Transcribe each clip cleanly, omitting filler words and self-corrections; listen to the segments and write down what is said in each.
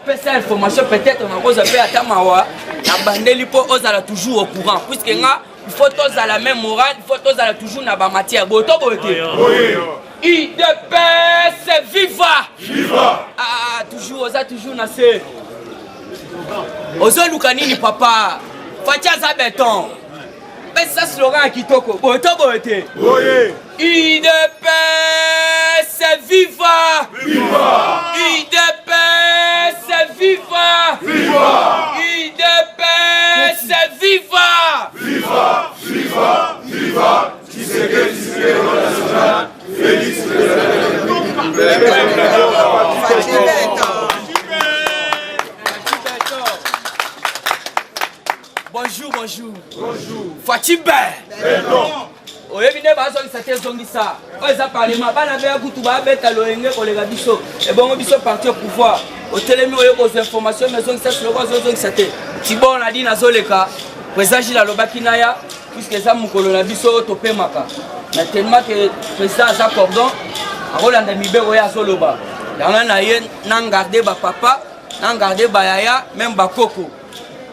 pesa information peut-être on a cause faire atamawa abandeli po ozala toujours au courant puisque nga il faut tous à la même morale, il faut tous à toujours na ba matière boto boté. IDPS viva. Viva. Ah toujours oza toujours na se. Ozo lukanini papa. Fatia za béton. Mais ça slogan kitoko boto boté. IDPS viva. Viva. IDPS viva. Viva. IDPS viva. Viva, viva, viva. Tshisekedi national. Félix bonjour, bonjour. Bonjour. Fatibé. Oyebine bazo lisate zongisa. Oza parlement bana be akutu ba beta loenge kolega biso. E bongo biso parti au pouvoir. Au telemi oyo ko information mais zongisa sur ko zongisa te. Tibon a dit nazoleka. Président la Lobakinaya, puisque ça mukolo na biso topemaka. Mais tellement que président a cordon, a Rolanda Mibero ya Zoloba. Dans na ye nan garder ba papa, nan garder ba yaya, même ba koko.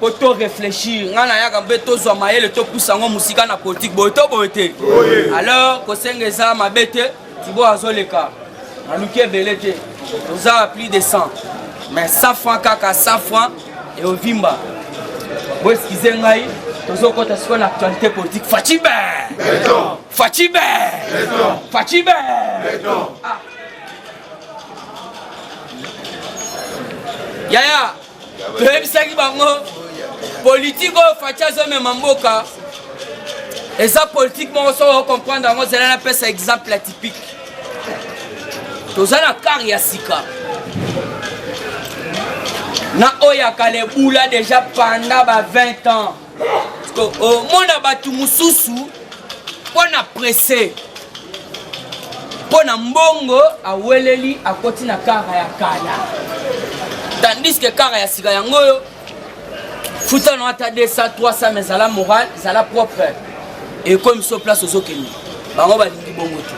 Pour tout réfléchir, ngana ya gambe to zo maele to pusango musika na politique boto bote. Alors ko sengeza mabete, tibo azoleka. Aluke belete. Nous a plus de 100. Mais 100 francs kaka 100 francs et au vimba. Vous excusez moi, nous avons une actualité politique. Fatibé! Fatibé! Fatibé! Yaya, tu es politique, Fatia Mamboka. Et ça, politique, on va comprendre, on va appeler ça exemple atypique. Nous avons un carrière sika. Na oya kale boula déjà pendant 20 ans. Parce que au monde a battu mususu pour na pressé. Pour na mbongo a weleli a koti na kara ya kala. Tandis que kara ya sika yango yo futa no ata 200 300 mais à la morale, à la propre. Et comme sur place aux okeni. Bango ba lingi bongo te.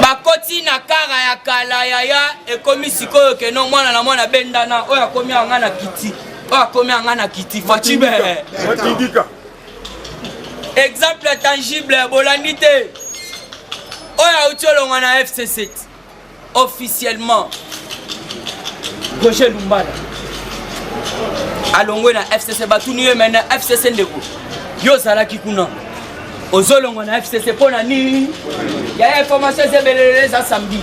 Bakoti na kara ya kala yaya ekomi sikoyo ke no mwana na mwana bendana oya komi anga na kiti oya komi anga na kiti Fatibé exemple tangible bolandi te oya utiolonga na FC7 officiellement Roger Lumbala alongwe na FC7 batuni ye mena FC7 ndeko yo zalaki kuna ozolongo na FCC pona ni ya information zebelele za samedi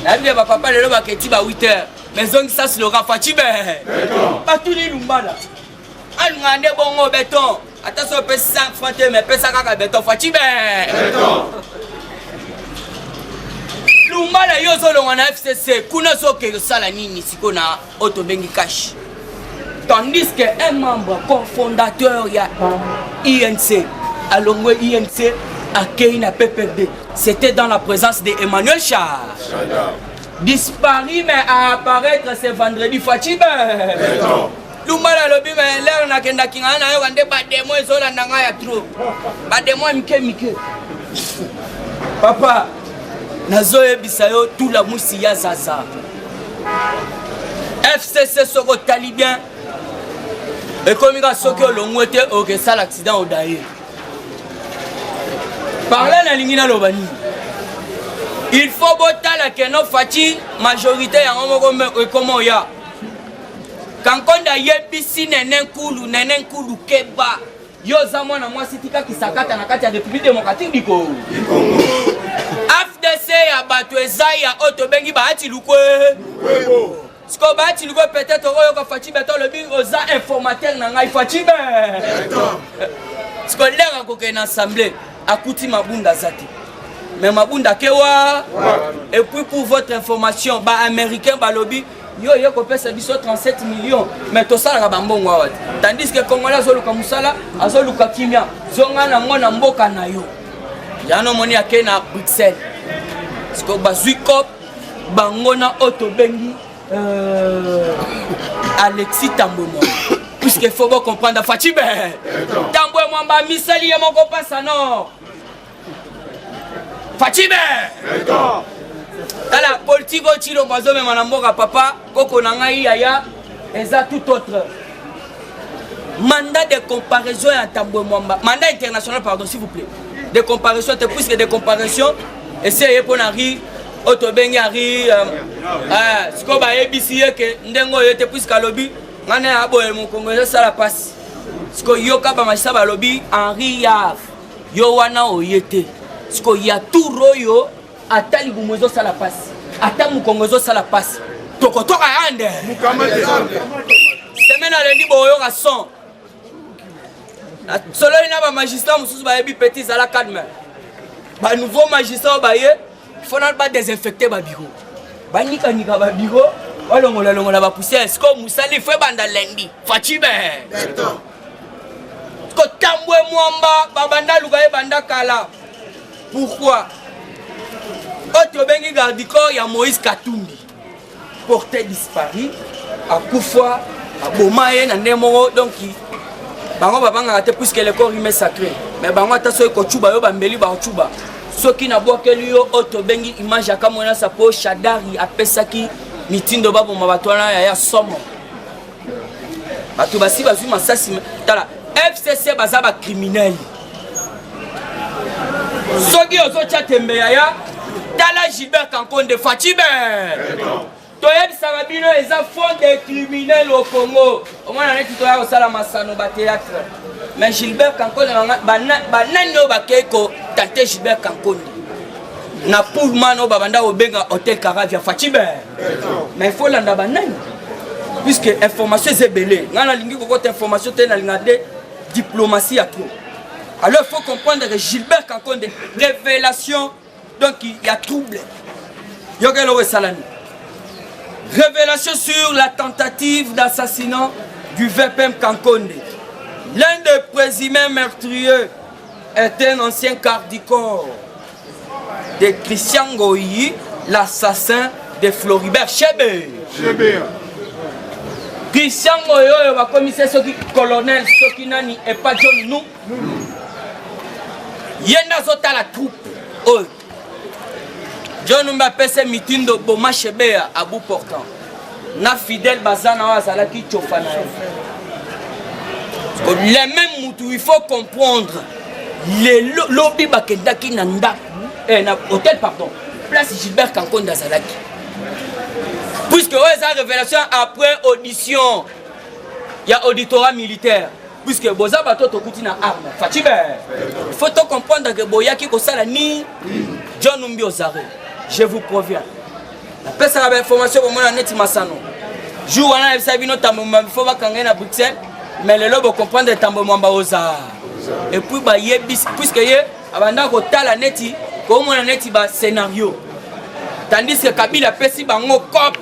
na bien ba papa lelo baketi ba 8h mais zongi ça slogan Fatibé batuni Lumbala alngande bongo béton attention pe 5 francs mais pesa kaka béton Fatibé Lumbala yo zolongo na FCC kuna soke sala nini sikona auto bengi cash tandis que un membre cofondateur ya INC Alongwe INC accueilli na PPD. C'était dans la présence d'Emmanuel Char. Disparu mais à apparaître ce vendredi Fatibé. Lumbala lobi mais l'air na kenda kinga na yo kande ba demo ezola ndanga ya trop. Ba demo mike. Papa nazoye bisayo tout la musi ya zaza. FCC soko talibien. Et comme il a soké l'ongwete au que ça l'accident au daïe. Parler na lingina lobani. Il faut botala que no fati majorité ya ngomo comment ya. Quand konda yebisi nenen kulu keba. Yo za mwana mwasi tika kisakata na kati ya République démocratique du Congo. FDC ya bato ezai ya auto bengi baati lukwe. Sko baati lukwe peut-être oyo ka Fatibé to le bi oza informateur na ngai Fatibé. Sko lera ko na assemblée. Akuti mabunda zati. Mais mabunda kewa. Et puis pour votre information, ba américain ba lobby yo ko pesa biso 37 millions mais to sala ba mbongo wa. Tandis que Congolais azoluka musala, azoluka kimia. Zonga na ngona mboka na yo. Yano moni ake na Bruxelles. Sko bazuiko bangona auto bengi Alexis Tambono. Puisqu'il faut bien comprendre Fatibé. Tambo et moi, misali et mon copain, ça non. Fatibé. la politique au Chilo Bazo même en papa koko nangai yaya eza tout autre mandat de comparaison à Tambwe Mwamba mandat international pardon s'il vous plaît de comparaison te puisque de comparaison essayez pour nari otobengi ari siko ba ABC que ndengo yote puisque lobby ngana aboye mon congolais ça la passe siko yoka ba machisa ba lobby Henri Yaf yo wana oyete siko ya tout royo atali bumozo ça la passe ata mu congolais ça la passe tokotoka yande semaine lundi boyo ka son solo ina ba magistrat mususu ba yebi petit à la calme ba nouveau magistrat ba ye faut pas désinfecter ba bureau ba nika ba bureau olongola ba poussière est-ce que musali fait banda lundi Fachibe ko Tambwe Mwamba ba banda lugaye banda kala pourquoi autre bengi gardiko ya Moïse Katumbi porté disparu à Koufa à Bomaye na ndemo donc bango babanga te puisque le corps est sacré mais bango taso ko chuba yo bambeli ba chuba soki na bokeli yo autre bengi image ya kamona sa po Shadari apesaki mitindo babo mabatwana ya somo batu basi bazui masasi tala FCC bazaba criminel soki ozo chatembe ya tala Gilbert Kankonde Fachibe toyebi sababino eza fond de criminel au Congo au moins neti toya osala masano ba théâtre mais Gilbert Kankonde banani o bakeko tante Gilbert Kankonde na Pullman o babanda obenga Hotel Caravia Fachibe mais il faut landa banani puisque information est belée ngana lingi ko côté information te na lingade diplomatie à trop alors il faut comprendre que Gilbert Kankonde révélation donc il y a trouble yogelo salani révélation sur la tentative d'assassinat du VPM Kankonde. L'un des présumés meurtriers est un ancien garde du corps de Christian Goyi, l'assassin de Floribert Chebe. Christian Goyi va commissaire colonel Sokinani et pas John nous. Yenda zota la troupe. Oh. John Mbappé se mitindo boma Chebe à bout portant. Na fidèle bazana wa zalaki chofana. Les mêmes moutou il faut comprendre les lobby bakendaki nanda na hôtel pardon. Place Gilbert Kankonde Zalaki. Puisque ouais ça révélation après audition. Il y a auditorat militaire. Puisque boza bato to kuti na arme. Fachibe. Il faut comprendre que boyaki ko sala ni John Mbio Zare. Je vous préviens. La personne a information pour moi net masano. Jour on a sabi no tambo il faut ba kanga na Bruxelles mais le lobo comprendre tambo mwamba oza. Et puis ba yebi puisque ye abanda ko tala neti ko mo na neti ba scénario. Tandis que Kabila pesi bango cop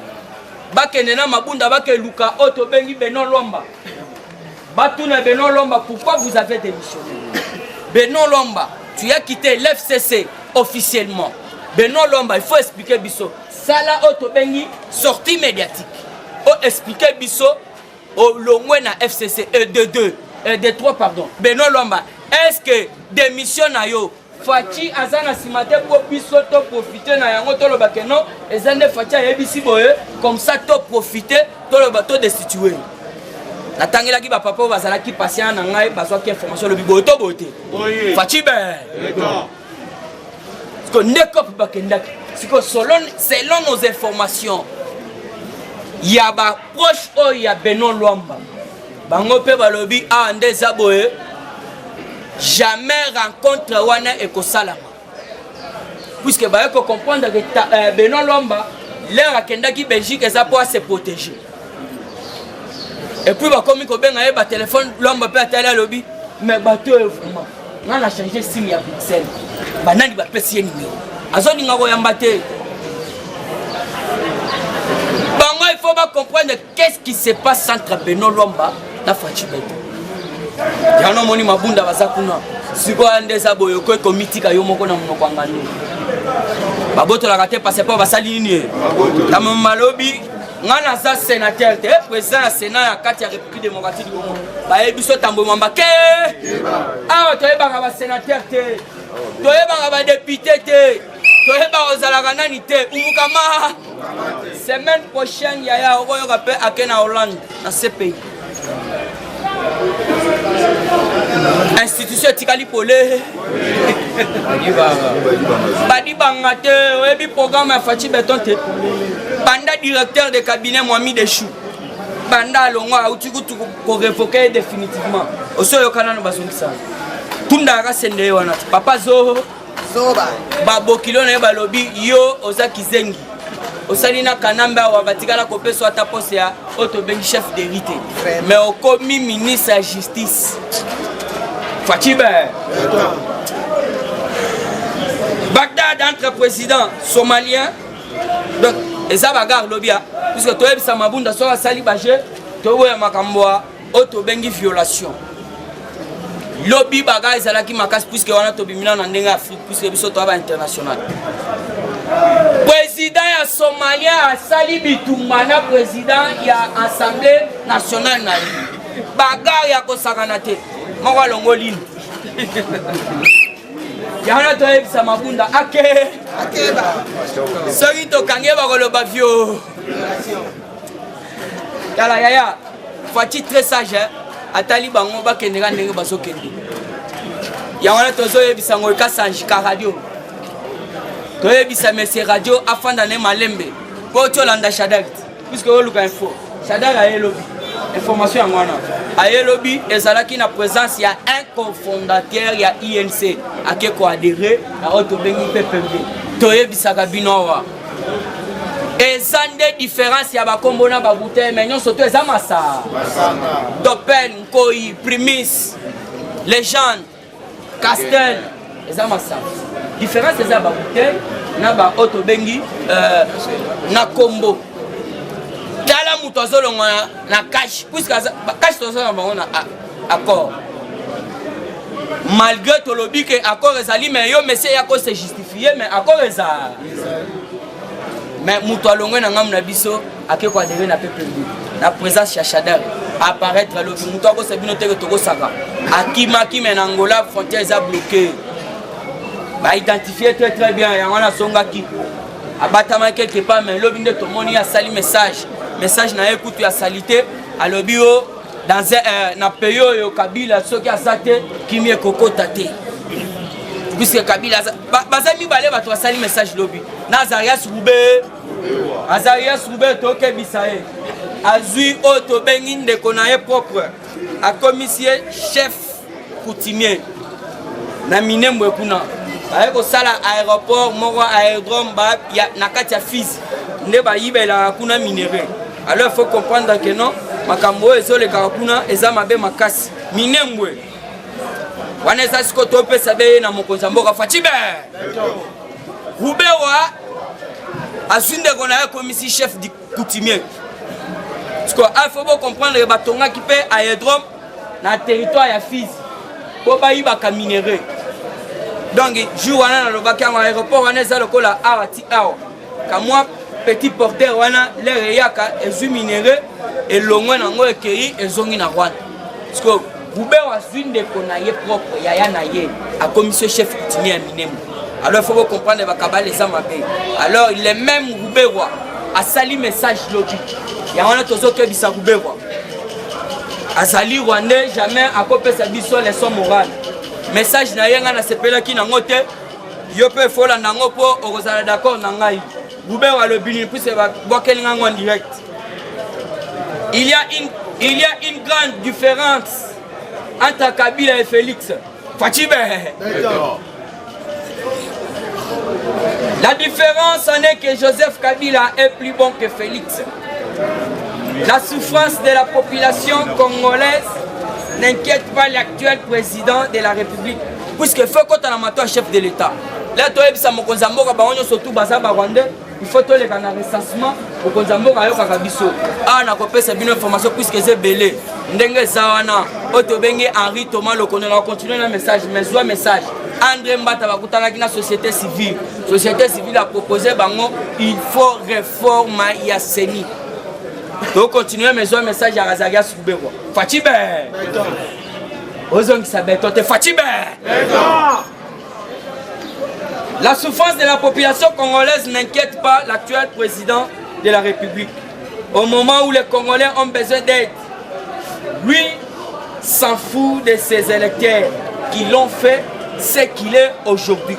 ba kenena mabunda ba ke luka auto bengi Benon Lomba. Ba tuna Benon Lomba pourquoi vous avez démissionné? Benon Lomba, tu as quitté l'FCC officiellement. Benon Lomba, il faut expliquer biso. Sala auto bengi sortie médiatique. O expliquer biso au longwe na FCC de 3 pardon. Benon Lomba, est-ce que démission na yo Fachi azana simate pour biso to profiter na yango to lo bakeno ezande Fachi ayebisi boye comme ça to profiter to lo bato destituer. La tangela ki ba papa bazala ki patient na ngai bazwa ki information le bibo to bote. Fachi be. Selon nos informations, il y a des proches où il y a Benon Lomba. Bango pe balobi a ande zaboe jamais rencontre wana ekosalama. Puisque ba ko comprendre que Benon Lomba l'air akenda ki Belgique ça pour se protéger. Et puis ba komi ko benga e ba téléphone Lomba pe atala lobi mais bateau vraiment. On a changé sim ya Bruxelles. Banani ba pesi numéro. Azoni ngako yambate. Bango il faut pas comprendre qu'est-ce qui se passe entre Benon Lomba na Fachibe. Yano moni mabunda bazakuna. Siko andeza boyo ko komitika yo moko na monoko ngani. Baboto la raté passer pas basali nini. Na malobi ngana za sénateur te président sénat ya kati ya République démocratique du Congo. Ba ebiso Tambwe Mwamba ke. Ah to yebanga ba sénateur te. To yebanga ba député te. toyeba ozalaka nani te umukama semaine prochaine yaya okoyoka mpe ake na Hollande na CPI institution etikali pole badi banga te oyebi programme ya Fachi Beton te banda directeur de cabinet Mohamed Echou banda alongo auti kutu korevoke définitivement osoyokana no bazongisa tunda akasende wana papa zoba babokilo na ye balobi yo oza kizengi osali na kanamba wa batikala kopesa ata pose ya otobengi chef d'élite mais okomi ministre ya justice Fachi Bagdad entre président somalien donc eza bagarre lobia puisque toyebisa mabunda so asali baje toboya makambo otobengi violation lobby bagarre ezalaki makasi puisque wana tobimina na ndenge Afrique puisque biso toaba international président ya somalien asali bitumba na président ya assemblée nationale na bagarre ya kosakana te moko alongo lini yana toyebisa mabunda akeba soki tokangi bakoloba vio tala yaya Fachi très sage atali bango bakendeka ndenge bazokende yango wana tozoyebisa ngo ekasanjika radio toyebisa mese radio afanda ne malembe po tolanda Shadak puisque oluka info Shadak ayelobi information yango wana ayelobi ezalaki na présence ya un cofondateur ya INC ake ko adhérer na otobengi PPMB toyebisaka bino wa ezande différence ya bakombo na babute mais nyonso to eza masa Dopen Nkoi Primis Légende Castel eza masa différence eza babute na ba otobengi na kombo tala mutu azolonga na cash puisque cash tozala bango na accord malgré tolobi que accord ezali mais yo monsieur yako se justifier mais accord eza mais mutu alongwe na ngamu na biso ake ko adhérer na PPMB na présence ya Shadak apparaître lobi mutu ako sabino teke toko saka akimaki mais na Angola frontière eza bloquée ba identifier très bien ya wana songaki abatama quelque part mais lobi nde tomoni ya sali message na écoute ya salité alobi o dans na peyo yo Kabila soki azate kimie kokota te puisque Kabila bazami bale bato asali message lobi na Azarias Roube toke bisaye azui oto bengi ndeko na ye propre a commissaire chef coutumier na Minembwe kuna aye ko sala aéroport moko aérodrome ba ya nakati ya Fizi nde ba yibela kuna minéré alors il faut comprendre que non makambo ezoleka kuna eza mabe makasi Minembwe wana eza siko topesa be na mokonzi mboka Fachi Rubewa asунde kona ya commissaire chef du coutumier parce que il faut comprendre que batonga qui peut aérodrome na territoire ya Fizi po ba yibaka minéré donc jour wana na lobaki en aéroport wana eza lokola awati awa kamwa petit porteur wana le yaka ezu minéré et longwe nango ekei ezongi na Rwanda parce que Rubewa asунde kona ye propre yaya na ye a commission chef coutumier ya Minembwe alors il faut comprendre bakaba les amabe alors il est même Rubewa a sali message logique ya wana tozoke bisa Rubewa azali Rwandais jamais akopesa biso leçon morale message na yenga na sepelaki nango te yo pe fola nango po okozala d'accord na ngai Rubewa le bini puisque bokeli ngango en direct il y a une grande différence entre Kabila et Félix Fachi la différence en est que Joseph Kabila est plus bon que Félix. La souffrance de la population congolaise n'inquiète pas l'actuel président de la République. Puisque faut qu'on ait un chef de l'État. Là, tu as dit que surtout il faut que les recensement pour qu'on ait un biso. Ah, on a coupé cette information puisque c'est belé. Ndenge Zawana, Otobengue Henri Thomas le connaît. On continue le message, mais soit message. André Mbata va coûter la société civile. La société civile a proposé bango, il faut réformer Yasseni. Donc continuer mais soit message à Razarias Rubewa. Fachi Ozong Sabeto te Fachi La souffrance de la population congolaise n'inquiète pas l'actuel président de la République. Au moment où les Congolais ont besoin d'aide, lui s'en fout de ses électeurs qui l'ont fait ce qu'il est aujourd'hui.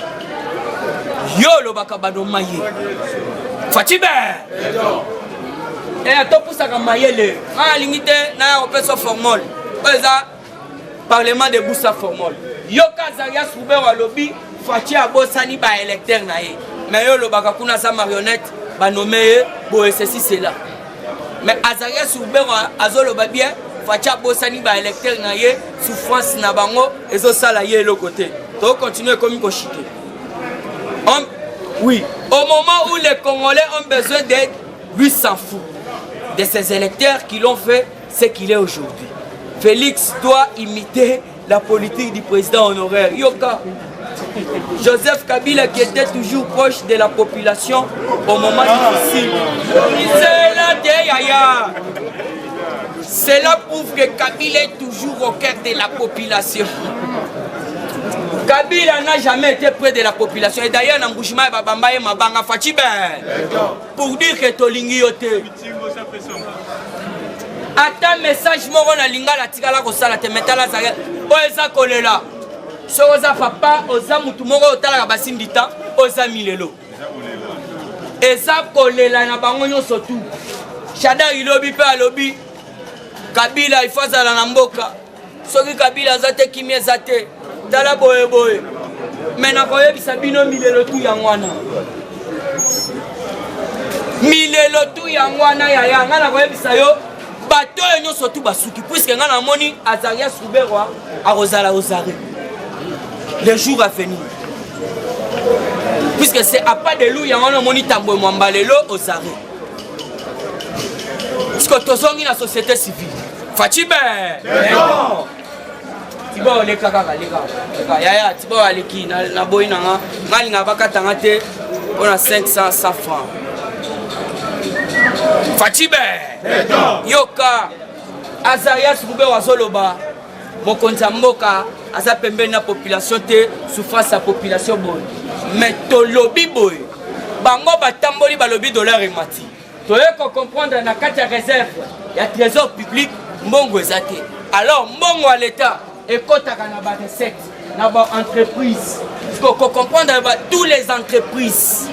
Yo lo bakabado maye. Fatibe. Et à tout pour ça comme maye le. Ah limité na opération formelle. Oza parlement de Boussa formelle. Yo Kazaria Soubé wa lobby Fati abosani ba électeur na ye. Mais yo lo bakakuna sa marionnette ba nommé bo ceci c'est là. Mais Azaria Soubé wa azolo ba bien Fati abosani ba électeur na ye souffrance na bango ezo sala ye le côté. To continuer comme koshike. Oui, au moment où les Congolais ont besoin d'aide, lui s'en fout de ses électeurs qui l'ont fait ce qu'il est aujourd'hui. Félix doit imiter la politique du président honoraire. Yoka, Joseph Kabila qui était toujours proche de la population au moment difficile. Cela prouve que Kabila est toujours au cœur de la population. Kabila n'a jamais été près de la population. Et d'ailleurs, Nambouchima et Babamba et Mabanga Fatibe. Pour dire que Tolingi yote. Ata message moro na linga la tigala ko sala te metala za. Oza kolela. So oza papa, oza mutu moro otala ka basindi ta, oza milelo. Eza kolela na bango nyonso tu. Shada ilobi pe alobi. Kabila ifaza la mboka. Soki Kabila zate kimie zate. Tala boye boye. Mena koye bisabino milelo tu yangwana. Milelo tu yangwana ya ya ngana koye bisayo bato enyo sotu basuki puisque ngana moni Azaria Souberwa a Rosala Osare. Le jour à venir. Puisque c'est à pas de loup yangwana moni tambo mwambalelo Osare. Puisque tozongi na société civile. Fatibe. Non. Tibo le kaka leka yaya tibo aleki na boy nanga ngali nga bakatanga te ona 500 francs Fatibe yoka Azaria Soubé wazoloba mokonza mboka aza pembeni na population te souffrance sa population boy mais to lobby boy bango batamboli balobi dollar emati toye ko comprendre na kati ya réserve ya trésor public mbongo ezate alors mbongo à l'état et quand tu as des recettes, des entreprises, il faut comprendre toutes les entreprises.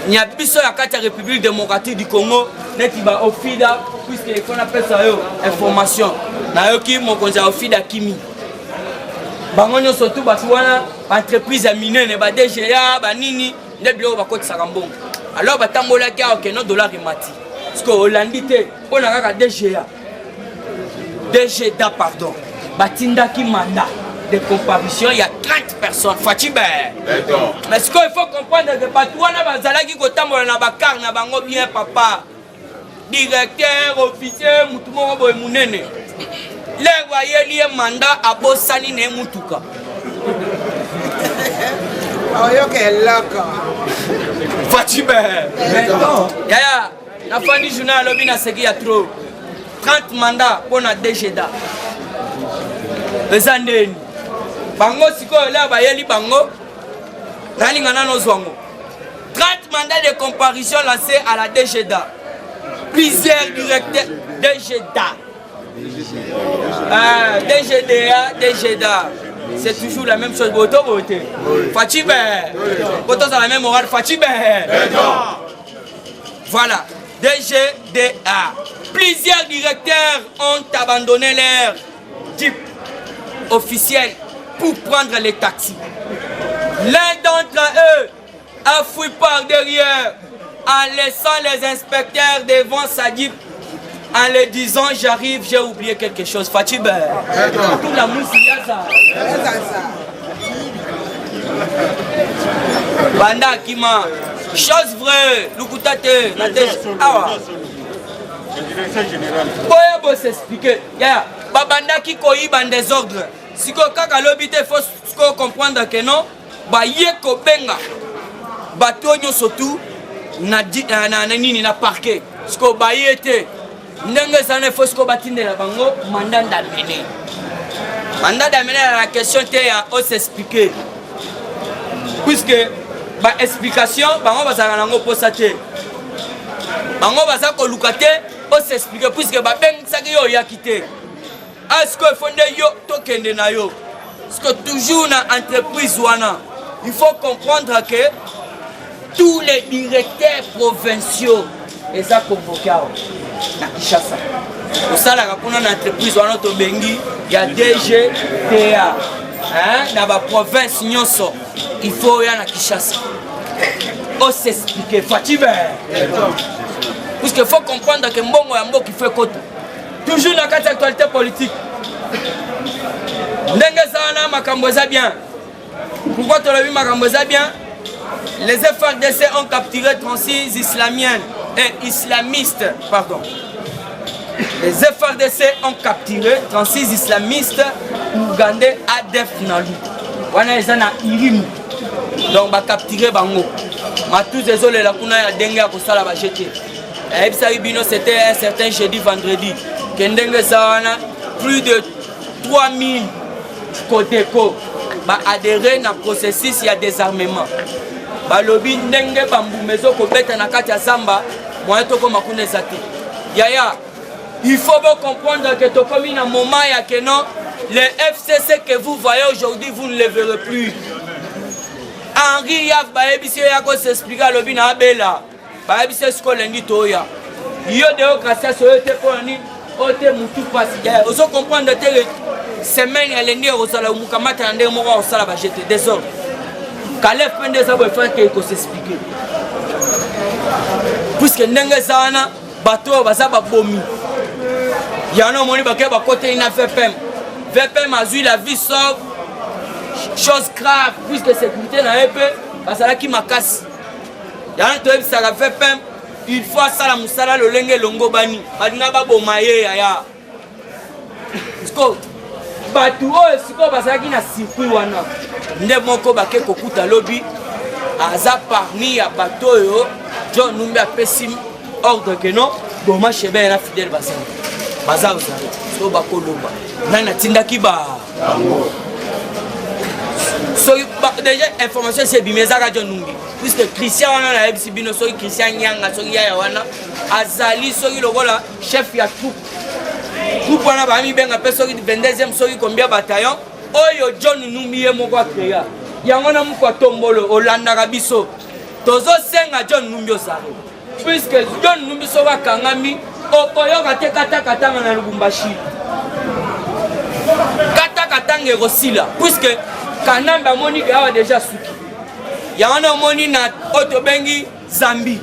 Il y a plus sur la République démocratique du Congo, il y a au FIDA, puisqu'on appelle ça information. Il y a au FIDA Kimi. Il y a surtout des entreprises à miner, des DGA, des Nini, des bureaux de Sarambon. Alors, il y a un dollar mati. Parce que Hollandi, on a des DGA. DGA, pardon. Batindaki mandat de comparution, il y a 30 personnes. Fatibe. Mais ce qu'il faut comprendre, c'est que Batouana Bazalaki Kotambola na bakar na bango bien papa. Directeur, officier, Moutumo Boy Mounene. Les voyez lié mandat à Bossani ne Moutuka. Fatibe. Yaya, la fin du journal, lobby na segi ya trop. 30 mandats pour la DGDA. Les années. Bango siko là bayeli bango. Nalingana no zwango. 30 mandats de comparution lancés à la DGDA. Plusieurs directeurs DGDA. DGDA. C'est toujours la même chose. Boto voté. Fatibe. Boto c'est la même morale. Fatibe. Voilà. DGDA. Plusieurs directeurs ont abandonné leur type officiel pour prendre les taxis. L'un d'entre eux a fui par derrière en laissant les inspecteurs devant sa jeep en leur disant j'arrive, j'ai oublié quelque chose. Fatibe. Tout la mousse, il y a ça. Banda Kima. Chose vraie. Lukutate. Awa. Boye s'expliquer. Babanda qui coïba en désordre. Si kaka lobité faut comprendre que non. Ba yeko benga. Batonyo surtout na nini na parquet. Sko ba yete. Ndenge sana faut sko batinde la bango mandat d'amener. Mandat d'amener la question te ya o s'expliquer. puisque ba explication bango bazala nango posa te bango baza koluka te o s'expliquer puisque ba bengisaki yo yaki te est-ce que fonde yo tokende na yo parce que toujours na entreprise wana il faut comprendre que tous les directeurs provinciaux eza convoqués na Kinshasa osalaka kuna na entreprise wana tobengi ya DGTA na ba province nyonso il faut ya na Kinshasa on s'explique Fatibe parce qu'il faut comprendre que mbongo ya mboka fait koto toujours na kati actualité politique ndenge sana makambo eza bien pourquoi tolobi makambo eza bien les FARDC ont capturé 36 islamiennes et islamistes pardon les FARDC ont capturé 36 islamistes ougandais ADF Nalu wana eza na Irimu donc ba capturé bango matou désolé la kuna ya dengue ya kosala ba jeter et ça bino c'était un certain jeudi vendredi kendenge sana plus de 3000 Kodeko ba adhéré na processus ya désarmement ba lobby ndenge bambumezo ko beta na kati ya samba moyen to ko makune zate yaya il faut bien comprendre que to comme un moment ya que non les FCC que vous voyez aujourd'hui vous ne les verrez plus Henri Yav ba ebisi ya ko s'expliquer lobby na bela ba ebisi sko lendi toya yo démocratie so yote pour ni ote mutu passe ya oso comprendre te semaine elle est au sala mukamata ndé moko au sala ba jeter désordre Calef pende ça va faire que s'expliquer puisque ndenge sana bato baza ba bomi yana moni ba ke ba côté ina VPM a vu la vie sauve chose grave puisque sécurité na épée basala ki makasi yana to ebisa ka VPM il faut sala musala lolenge longo bani badinga ba bomaye ya sko batu oyo siko bazalaki na circuit wana nde moko bake kokuta lobi aza parmi ya bato oyo John Numbi apesi ordre que non boma chebe na fidèle baza ozala so bakoloba nani atindaki ba so déjà information c'est bimezaka John Numbi puisque Christian wana na ebisi bino so Christian Nyanga so ya wana azali so lokola chef ya troupe groupe wana bami benga pe soki 22e soki combien bataillon oyo John Numbi ye moko akreya yango na mukwa tombolo olandaka biso tozo senga John Numbi osare puisque John Numbi so bakangami okoyoka te katakatanga na Lubumbashi katakatanga ekosila puisque kanamba moni ke awa déjà suki yango na moni na oto bengi Zambie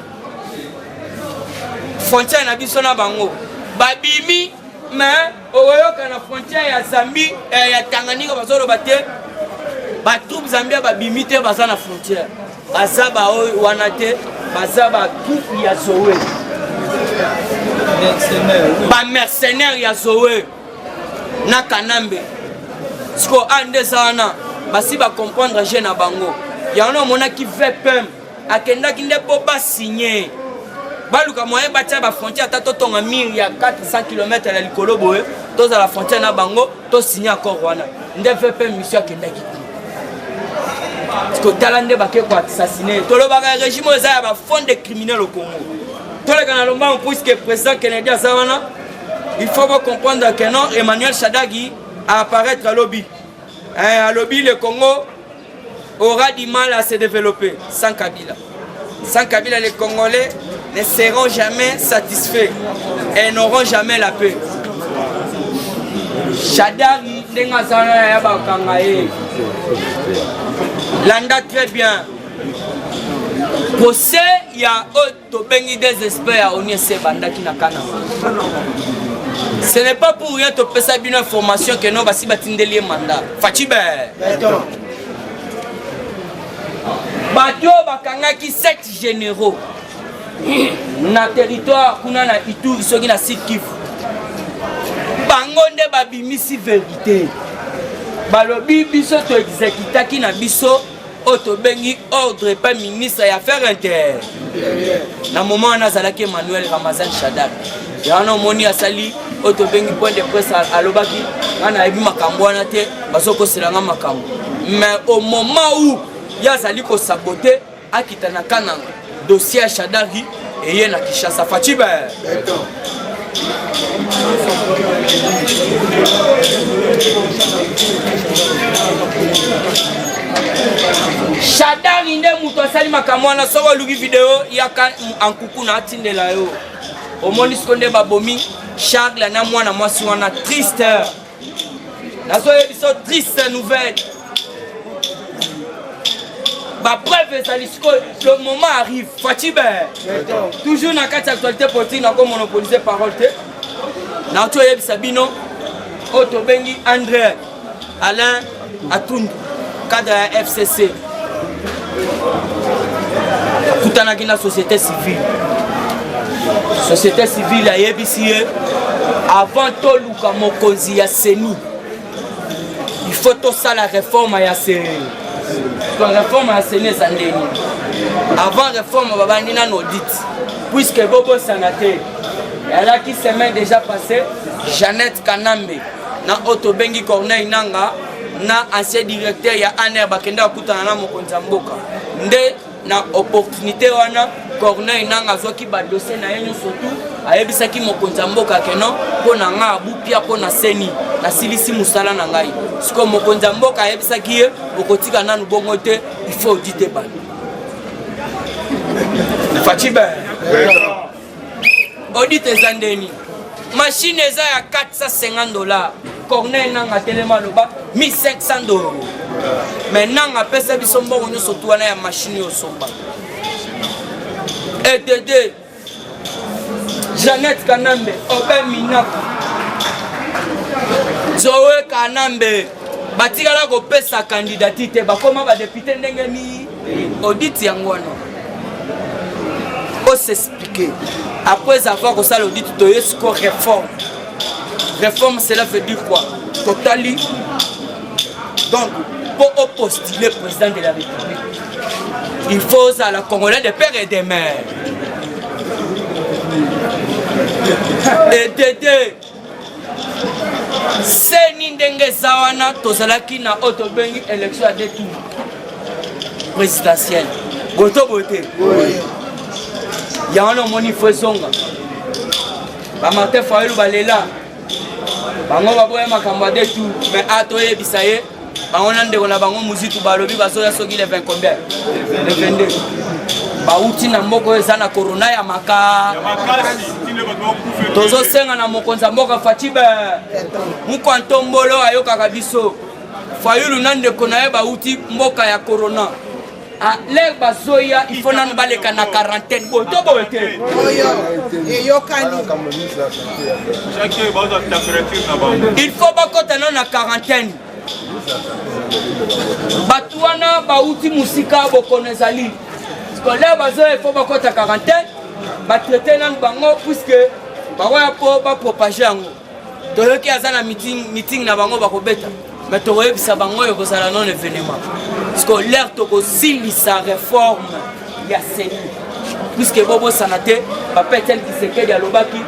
frontière na biso na bango babimi mais oyoka na frontière ya Zambie ya Tanganyika bazolo bate ba troupe Zambia babimi te baza na frontière baza ba wana te baza ba troupe ya Zoé ba mercenaire ya Zoé na Kanambe siko ande sana basi ba comprendre je na bango yana mona ki VPM akenda kinde po ba signer baluka moyen batia ba frontière ta totonga mire ya 400 km la likolo boye toza la frontière na bango to signer accord wana nde VPM mission akenda ki parce que talande bake ko assassiner to lo baka régime eza ya ba fond de criminels au Congo to le kana lomba puisque président Kennedy azawana il faut comprendre que non Emmanuel Shadagi a apparaître à lobby le Congo aura du mal à se développer sans Kabila. Sans Kabila, les Congolais ne seront jamais satisfaits et n'auront jamais la paix. Shadari, Landa très bien. Procès, il y a des désespère on y sait bandaki na kana. Ce n'est pas pour rien que tu peux une information que non, si batindeli mandat. Fatibe. Bato bakangaki 7 généraux na territoire kuna na Ituri soki na Sud Kivu. Bango nde babimisi vérité. Balobi biso to exécutaki na biso oto bengi ordre pas ministre ya affaires intérieures. Na moment on a zalaki Emmanuel Ramazan Shadar. Ya na moni asali oto bengi point de presse alobaki ana ebi makambo wana te basoko selanga makambo. Mais au moment où yazali ko saboter akitana kananga dossier ya Shadari et na Kinshasa. Fatibe Shadari nde muto asali makambo na soko luki video yaka ankuku na atindela yo omoni skonde babomi Charles na mwana mwasi wana triste nazo yebiso triste nouvelle ba preuve ezali siko le moment arrive Fatibe toujours na kati actualité politique na ko monopoliser parole te na to yebisa bino oto bengi André Alain Atundu cadre ya FCC kutanaki na société civile ya yebisi avant toluka mokonzi ya Seni il faut tout ça la réforme ya Seni la réforme ya Seni ezandeni avant réforme babandi na audit puisque bobo sanate alaki semaine déjà passé Jeannette Kanambe na auto bengi Corneille Nanga na ancien directeur ya ANR bakenda kutana na mokonzi mboka nde na opportunité wana Corneille Nanga zoki ba dossier na yenyo surtout ayebisaki mokonzi mboka keno pona nga abupia pona Seni na silisi musala na ngai siko mokonzi mboka ayebisaki ye okotika nanu bongo te il faut auditer ba Fatibe audit ezandeni machine eza ya $450 Corneille Nanga telema loba $1500 mais Nanga pesa biso mbongo nyo surtout wana ya machine yo somba EDD Jeannette Kanambe Obe Minaka Zoé Kanambe batikala ko pesa candidature bakoma ba député ndenge ni audit yango wana pour s'expliquer après avoir que ça l'audit de esco réforme cela veut dire quoi totally donc pour postuler président de la République il faut à la Congolais de père et de mère et Dédé Seni ndenge zawana tozalaki na otobengi élection à 2 tours présidentielle goto boté yana moni fezonga ba Martin Fayulu balela bango baboya makambo à 2 tours mais atoye bisaye bango ndeko na bango muzitu balobi bazoya soki le 20 combien le 22 ba uti na mboko eza na corona ya maka tozo senga na mokonza mboka Fatibe muko ntombolo ayoka biso Fayulu ndeko na ye ba uti mboka ya corona a les bazoya il faut nan baleka na quarantaine boto bote il faut bakota na quarantaine batuana ba uti musika bokonezali scolaire bazoya il faut bakota quarantaine ba traiter nan bango puisque bakoya po ba propager yango toyoki azana meeting na bango bakobeta mais toyebisa bango yo kozala non événement scolaire tokosilisa réforme ya Seni puisque bobo sanate papa tel qui se kedi alobaki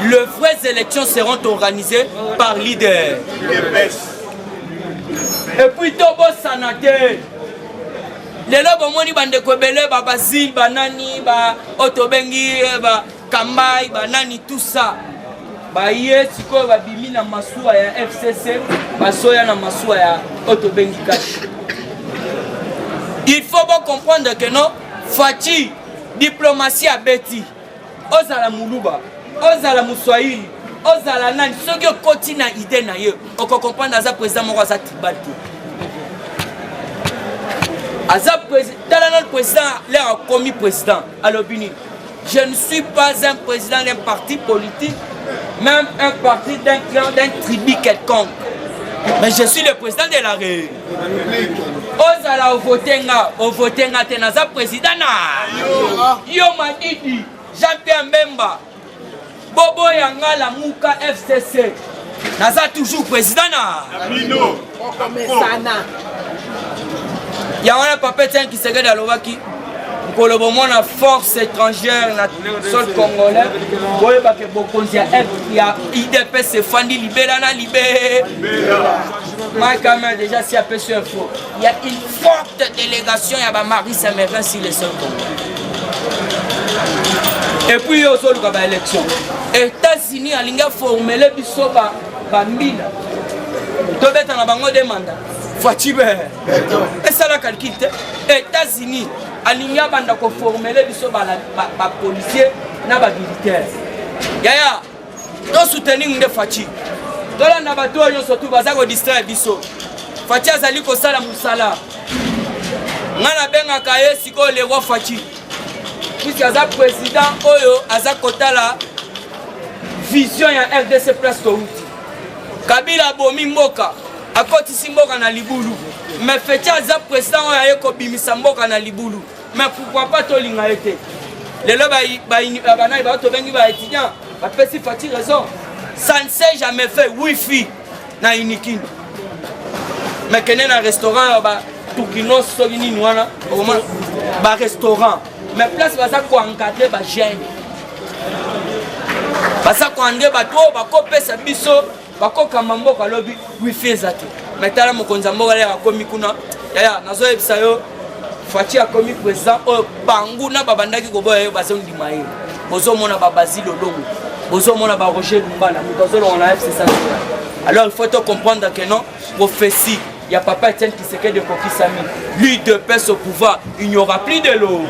les vraies élections seront organisées par leader et puis tobo sanate lelo bomoni bandeko ebele ba Basile banani ba otobengi ba Kambai banani tout ça ba ye siko ba bimi na masuwa ya FCC basoya na masuwa ya otobengi kashi. Il faut bien comprendre que non Fati diplomatie à Betty ozala muluba ozala muswahili ozala nani soki okoti na idée na ye oko comprendre aza président moko aza tribal aza président le président l'air commis président à l'opinion je ne suis pas un président d'un parti politique même un parti d'un clan d'un tribu quelconque mais je suis le président de la République. Ozala ovotenga te naza président na yo madidi Jean-Pierre Mbemba Bobo Yangala Muka FCC naza toujours président na ya wana papa tien qui se regarde alobaki Pour le moment, la force étrangère na sol congolais. Oui, parce que beaucoup il y a IDPS Fandi libéra na libéré. Moi quand même déjà si appelle sur info. Il y a une forte délégation il y a Marie Saint-Mérin sur le sol congolais. Et puis il y a aussi l'élection. États-Unis a linga formé le biso ba mbina. To beta na bango demanda. Fatibe. Et ça la calcul. États-Unis alinga banda ko former biso ba policier na ba militaire. Yaya, to soutenir nde Fati. To la na ba to yo surtout baza ko distraire biso. Fati azali ko sala musala. Ngana benga kaye siko le roi Fati. Puisque aza président oyo aza kotala vision ya RDC place to uti. Kabila bomi mboka akotisi mboka na libulu. Mais Fati aza président oyo aye ko bimisa mboka na libulu. Mais pourquoi pas to linga été? Les lois ba to bengi ba étudiant ba pesi Fati raison. Ça ne s'est jamais fait wifi na Inikini. Mais kene na restaurant ba tukino sogini nwana ba restaurant. Mais place baza ko encadrer ba jeune. Baza ko ande ba to ba ko pesa biso ba ko kamambo ka lobi wifi ezate. Mais tala mokonza mboka le akomi kuna. Yaya nazo ebisa yo Fati a commis président au Bangu na babandaki ko boye bazo ndima ye. Bozo mona ba Basile Olongo. Bozo mona ba Roger Lumbala. Mukozo on a FC ça. Alors il faut comprendre que non prophétie. Il y a papa Etienne qui se quede de Koki Sami. Lui de paix au pouvoir, il n'y aura plus de l'eau.